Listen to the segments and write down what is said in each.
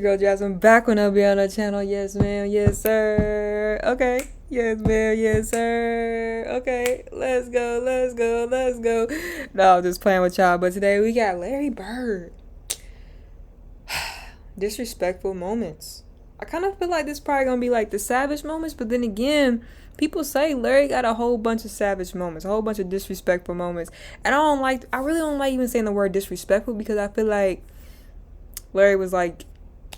Girl Jasmine back when I'll be on the channel. Yes, ma'am. Yes, sir. Okay. Yes, ma'am. Yes, sir. Okay. Let's go. Let's go. Let's go. No, I'm just playing with y'all. But today we got Larry Bird. Disrespectful moments. I kind of feel like this probably gonna be like the savage moments, but then again, people say Larry got a whole bunch of savage moments, a whole bunch of disrespectful moments, and I really don't like even saying the word disrespectful because I feel like Larry was like,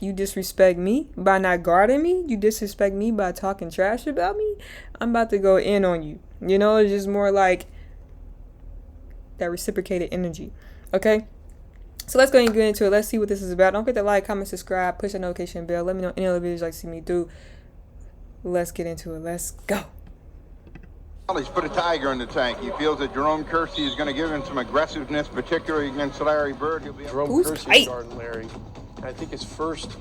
you disrespect me by not guarding me. You disrespect me by talking trash about me. I'm about to go in on you. You know, it's just more like that reciprocated energy. Okay? So let's go ahead and get into it. Let's see what this is about. Don't forget to like, comment, subscribe, push that notification bell. Let me know any other videos you'd like to see me do. Let's get into it. Let's go. He's put a tiger in the tank. He feels that Jerome Kersey is going to give him some aggressiveness, particularly against Larry Bird. Jerome Kersey starting Larry. I think his first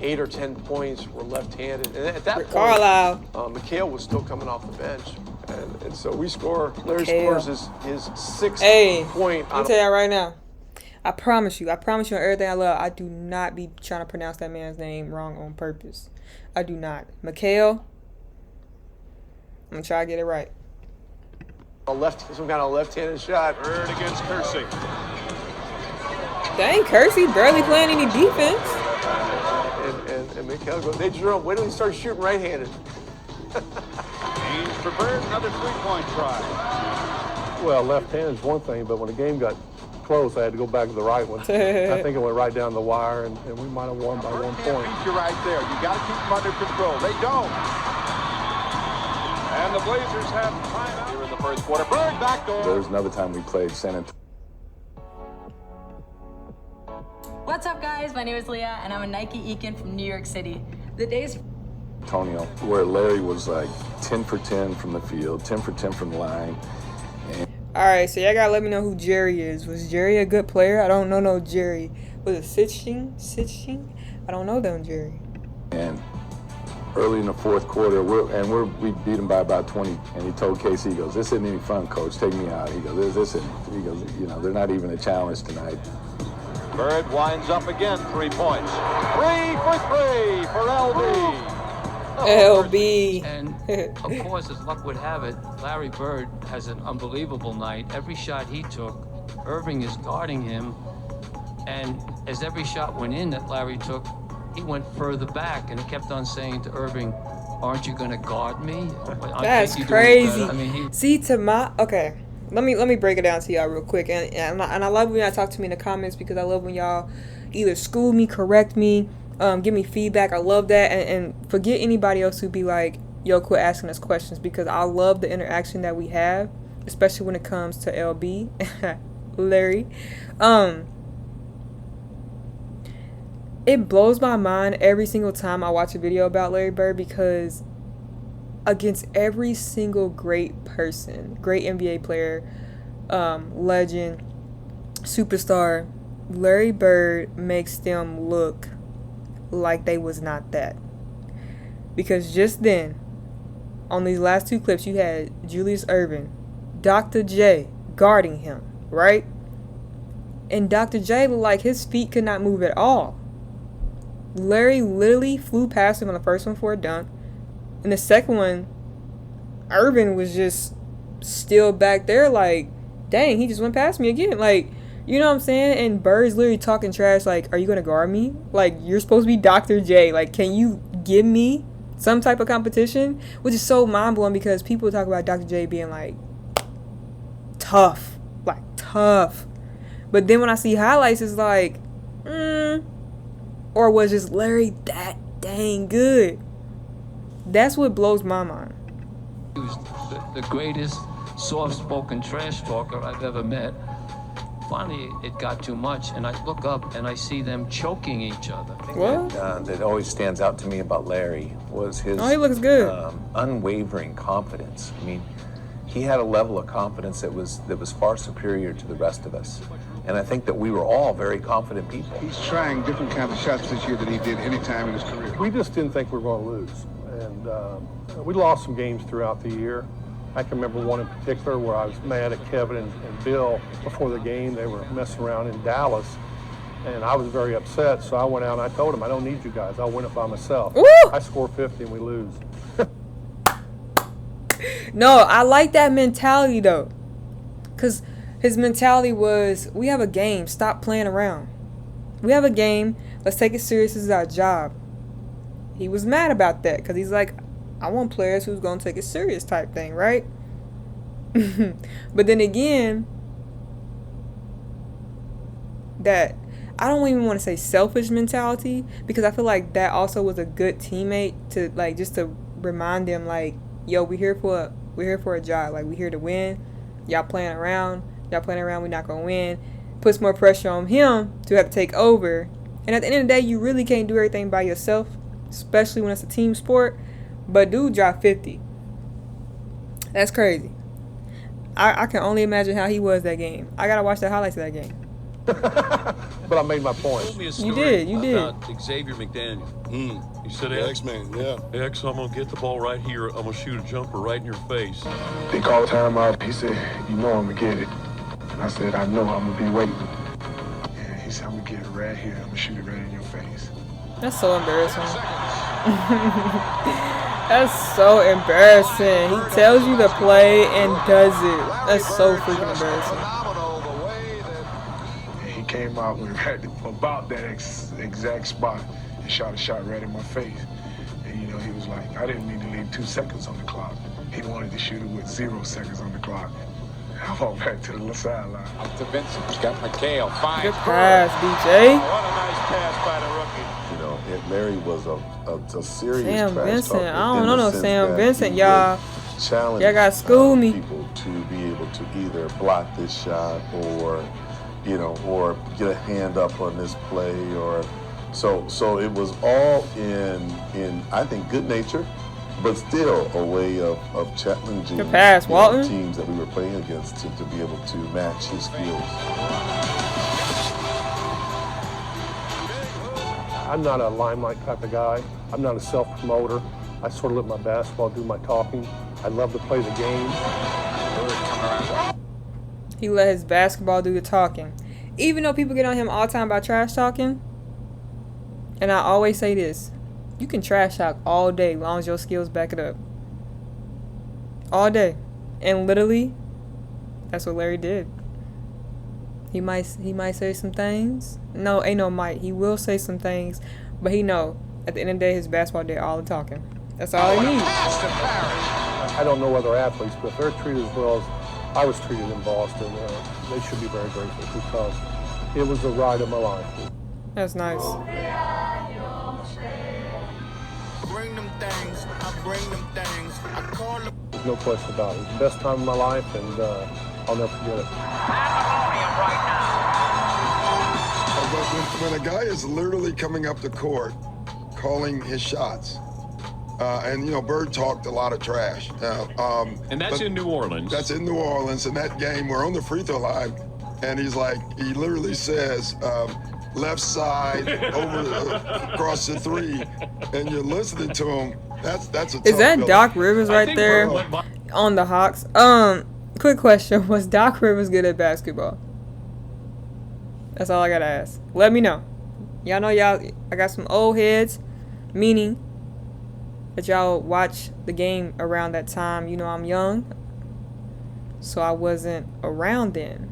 8 or 10 points were left-handed. And at that point, Mikhail was still coming off the bench. And so we score. Larry scores his sixth point. I'll tell you right now. I promise you on everything I love, I do not be trying to pronounce that man's name wrong on purpose. I do not. Mikhail, I'm going to try to get it right. Some kind of left-handed shot. Bird against Kersey. Dang, Kersey barely playing any defense. And Mikhail goes, hey, Jerome, wait till he starts shooting right-handed. Aims for Bird, another three-point try. Well, left-handed is one thing, but when the game got close, I had to go back to the right one. I think it went right down the wire, and we might have won by 1 point. You're right there. You got to keep them under control. They don't. And the Blazers have timeout here in the first quarter. Bird backdoor. There's another time we played San Antonio. What's up, guys? My name is Leah, and I'm a Nike Ekin from New York City. The days Antonio, where Larry was like 10 for 10 from the field, 10 for 10 from the line. All right, so y'all gotta let me know who Jerry is. Was Jerry a good player? I don't know no Jerry. Was it Sitching? I don't know them Jerry. And early in the fourth quarter, we beat him by about 20. And he told Casey, he goes, "This isn't any fun, coach. Take me out." He goes, "This isn't." He goes, "You know, they're not even a challenge tonight." Bird winds up again, 3 points. 3 for 3 for LB. LB. And of course, as luck would have it, Larry Bird has an unbelievable night. Every shot he took, Irving is guarding him. And as every shot went in that Larry took, he went further back and he kept on saying to Irving, "Aren't you going to guard me?" That's crazy. I mean, okay. Let me break it down to y'all real quick. And I love when y'all talk to me in the comments because I love when y'all either school me, correct me, give me feedback. I love that. And forget anybody else who be like, yo, quit asking us questions, because I love the interaction that we have, especially when it comes to LB, Larry. It blows my mind every single time I watch a video about Larry Bird, because against every single great person, great NBA player, legend, superstar, Larry Bird makes them look like they was not that. Because just then, on these last 2 clips, you had Julius Erving, Dr. J guarding him, right? And Dr. J looked like his feet could not move at all. Larry literally flew past him on the first one for a dunk. And the second one, Irvin was just still back there like, dang, he just went past me again. Like, you know what I'm saying? And Bird's literally talking trash like, are you going to guard me? Like, you're supposed to be Dr. J. Like, can you give me some type of competition? Which is so mind-blowing because people talk about Dr. J being like tough. Like, tough. But then when I see highlights, it's like, or was just Larry that dang good? That's what blows my mind. He was the greatest soft-spoken trash talker I've ever met. Finally, it got too much, and I look up and I see them choking each other. What? That always stands out to me about Larry was his he looks good. Unwavering confidence. I mean, he had a level of confidence that was far superior to the rest of us. And I think that we were all very confident people. He's trying different kinds of shots this year than he did any time in his career. We just didn't think we were going to lose. And we lost some games throughout the year. I can remember one in particular where I was mad at Kevin and Bill before the game. They were messing around in Dallas, And I was very upset, so I went out and I told him, I don't need you guys. I'll win it by myself. Woo! I score 50 and we lose. No, I like that mentality, though. Because his mentality was, we have a game. Stop playing around. We have a game. Let's take it serious. This is our job. He was mad about that because he's like, I want players who's going to take it serious type thing, right? But then again, that I don't even want to say selfish mentality, because I feel like that also was a good teammate to, like, just to remind them, like, yo, we're here for a job. Like, we're here to win. Y'all playing around, we're not gonna win. Puts more pressure on him to have to take over. And at the end of the day, you really can't do everything by yourself, especially when it's a team sport. But dude dropped 50. That's crazy. I can only imagine how he was that game. I gotta watch the highlights of that game. But I made my point. You did. About Xavier McDaniel. You said X-Man, yeah. X, I'm going to get the ball right here. I'm going to shoot a jumper right in your face. They called timeout. He said, you know I'm going to get it. And I said, I know I'm going to be waiting. And he said, I'm going to get it right here. I'm going to shoot it right in your face. That's so embarrassing. That's so embarrassing. He tells you to play and does it. That's so freaking embarrassing. And he came out with about that exact spot and shot a shot right in my face. And, you know, he was like, I didn't mean to leave 2 seconds on the clock. He wanted to shoot it with 0 seconds on the clock. I walked back to the sideline. Up to Vincent. He's got McHale. Good pass, DJ. What a nice pass by the rookie. You know, Larry was a serious Sam trash Vincent. talker I don't know no sense Sam that Vincent, he y'all. would challenge Y'all got school me. people to be able to either block this shot or, you know, or get a hand up on this play, or so it was all in I think good nature, but still a way of challenging Good pass, Walton. teams that we were playing against to be able to match his skills. I'm not a limelight type of guy. I'm not a self-promoter. I sort of let my basketball do my talking. I love to play the game. He let his basketball do the talking. Even though people get on him all the time about trash talking, and I always say this, you can trash talk all day as long as your skills back it up. All day. And literally, that's what Larry did. He might say some things. No, ain't no might. He will say some things, but he know at the end of the day his basketball did all the talking. That's all he needs. I don't know other athletes, but if they're treated as well as I was treated in Boston, they should be very grateful, because it was the ride of my life. That's nice. Bring them things. I bring them things. I call them. There's no question about it. It's the best time of my life, and I'll never forget it. When a guy is literally coming up the court, calling his shots, and, you know, Bird talked a lot of trash. And that's in New Orleans. That's in New Orleans. In that game, we're on the free throw line, and he's like, he literally says, left side over across the 3, and you're listening to him. That's a tough Is that feeling. Doc Rivers right there on the Hawks? Quick question: was Doc Rivers good at basketball? That's all I gotta ask. Let me know. Y'all know I got some old heads, meaning that y'all watch the game around that time. You know I'm young, so I wasn't around then,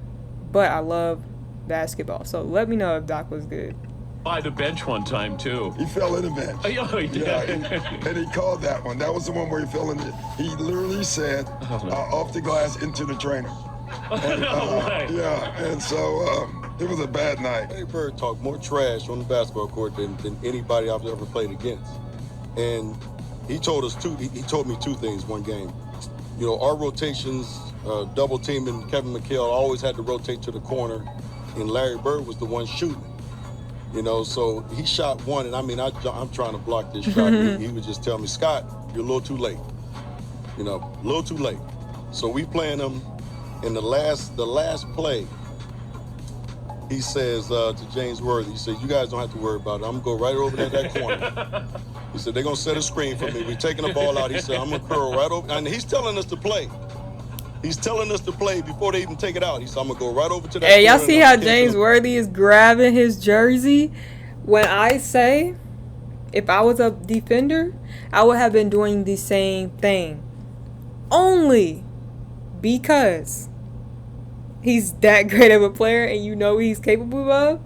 but I love basketball. So let me know if Doc was good. By the bench one time, too. He fell in the bench. Oh, he did. Yeah, and he called that one. That was the one where he fell in it. He literally said, off the glass into the trainer. And, yeah, and so it was a bad night. Larry Bird talked more trash on the basketball court than anybody I've ever played against. And he told me 2 things one game. You know, our rotations, double teaming Kevin McHale, always had to rotate to the corner, and Larry Bird was the one shooting. You know, so he shot one, and I mean, I'm trying to block this shot. He would just tell me, Scott, you're a little too late. You know, a little too late. So we playing him in the last play. He says to James Worthy, he said, you guys don't have to worry about it. I'm going to go right over there that corner. He said, they're going to set a screen for me. We're taking the ball out. He said, I'm going to curl right over. And he's telling us to play. He's telling us to play before they even take it out. He said, I'm going to go right over to that. Hey, y'all see how James Worthy is grabbing his jersey? When I say, if I was a defender, I would have been doing the same thing. Only because he's that great of a player and you know what he's capable of.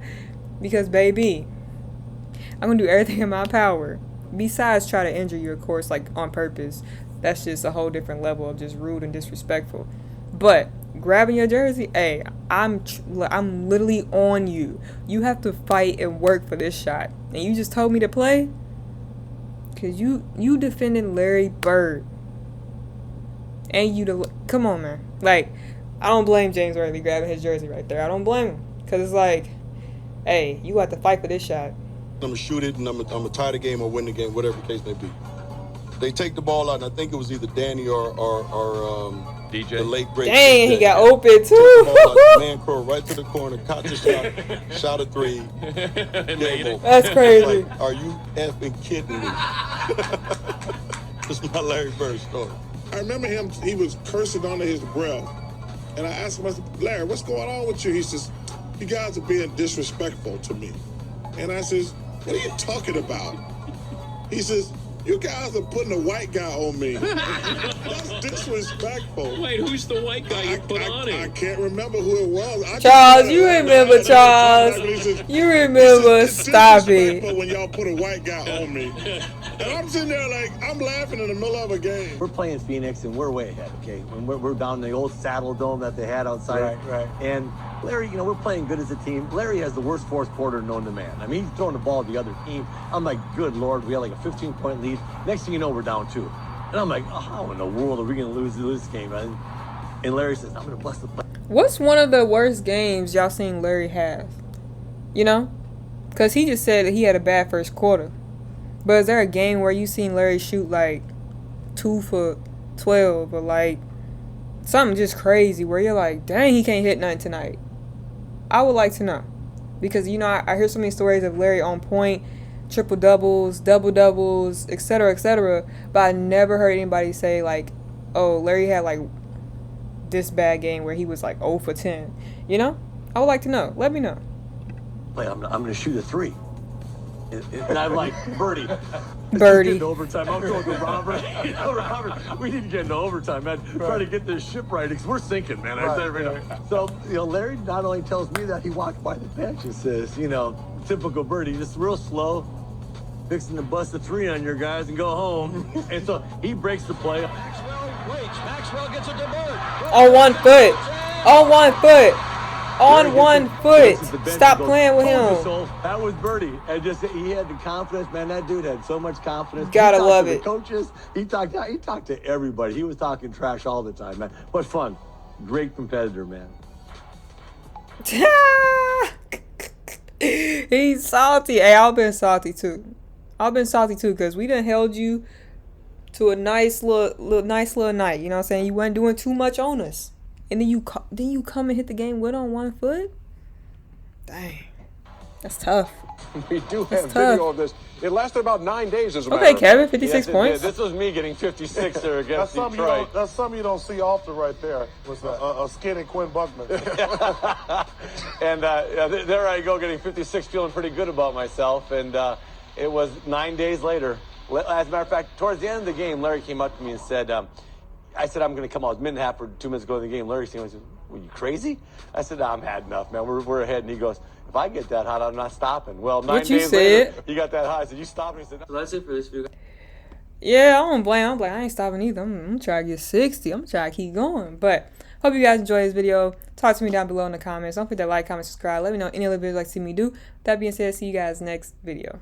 Because, baby, I'm going to do everything in my power. Besides try to injure you, of course, like on purpose. That's just a whole different level of just rude and disrespectful. But grabbing your jersey, hey, I'm literally on you. You have to fight and work for this shot. And you just told me to play? Because you defending Larry Bird. And come on, man. Like, I don't blame James Worthy grabbing his jersey right there. I don't blame him. Because it's like, hey, you have to fight for this shot. I'm going to shoot it, and I'm going to tie the game or win the game, whatever the case may be. They take the ball out, and I think it was either Danny or DJ. The late great. Dang, DJ. he got open too. Man crow right to the corner, caught the shot, shot a three. That's crazy. Like, are you effing kidding me? This is my Larry Bird story. I remember him, he was cursing under his breath. And I asked him, I said, Larry, what's going on with you? He says, you guys are being disrespectful to me. And I says, what are you talking about? He says, you guys are putting a white guy on me. That's disrespectful. Wait, who's the white guy you put on him? I can't remember who it was. Charles, you remember, Charles. You remember, stop it. When y'all put a white guy on me. And I'm sitting there like, I'm laughing in the middle of a game. We're playing Phoenix, and we're way ahead, okay? And we're down in the old Saddle Dome that they had outside. Right. And Larry, we're playing good as a team. Larry has the worst fourth quarter known to man. I mean, he's throwing the ball to the other team. I'm like, good Lord, we had like a 15-point lead. Next thing you know, we're down 2. And I'm like, oh, how in the world are we going to lose this game? And Larry says, I'm going to bless the play. What's one of the worst games y'all seen Larry have? You know? Because he just said that he had a bad first quarter. But is there a game where you seen Larry shoot like 2 for 12 or like something just crazy where you're like, dang, he can't hit nothing tonight? I would like to know. Because, I hear so many stories of Larry on point, triple doubles, double doubles, etc., etc. But I never heard anybody say like, oh, Larry had like this bad game where he was like 0 for 10. I would like to know. Let me know. I'm going to shoot a 3. And I'm like, Birdie. Birdie. Into overtime. I'm going to Robert. Robert, we need to get into overtime, man. Try to get this ship right because we're sinking, man. So, Larry not only tells me that, he walked by the bench and says, typical Birdie, just real slow, fixing to bust a 3 on your guys and go home. And so he breaks the play. Maxwell waits. Maxwell gets it to Bird. On 1 foot. On 1 foot. On 1 foot. Stop playing with him. That was Birdie. And he had the confidence, man. That dude had so much confidence. Gotta love it. The coaches, he talked to everybody. He was talking trash all the time, man. But fun. Great competitor, man. He's salty. Hey, I've been salty too. Because we done held you to a nice little night. You know what I'm saying? You weren't doing too much on us. And then you come and hit the game with on 1 foot? Dang. That's tough. We do have video of this. It lasted about 9 days as a matter of fact. Okay, Kevin, 56 points. This was me getting 56 there against Detroit. That's something you don't see often right there. Was a skinny Quinn Buckman. And there I go, getting 56, feeling pretty good about myself. And it was 9 days later. As a matter of fact, towards the end of the game, Larry came up to me and said, I said, I'm going to come out. Minute and a half or 2 minutes ago in the game. Larry said, were you crazy? I said, I'm had enough, man. We're ahead. And he goes, if I get that hot, I'm not stopping. Well, 9 days later, he got that hot. I said, you stop me. He said, no. So that's it for this video. Yeah, I don't blame. I ain't stopping either. I'm trying to get 60. I'm trying to keep going. But hope you guys enjoy this video. Talk to me down below in the comments. Don't forget to like, comment, subscribe. Let me know any other videos you'd like to see me do. That being said, see you guys next video.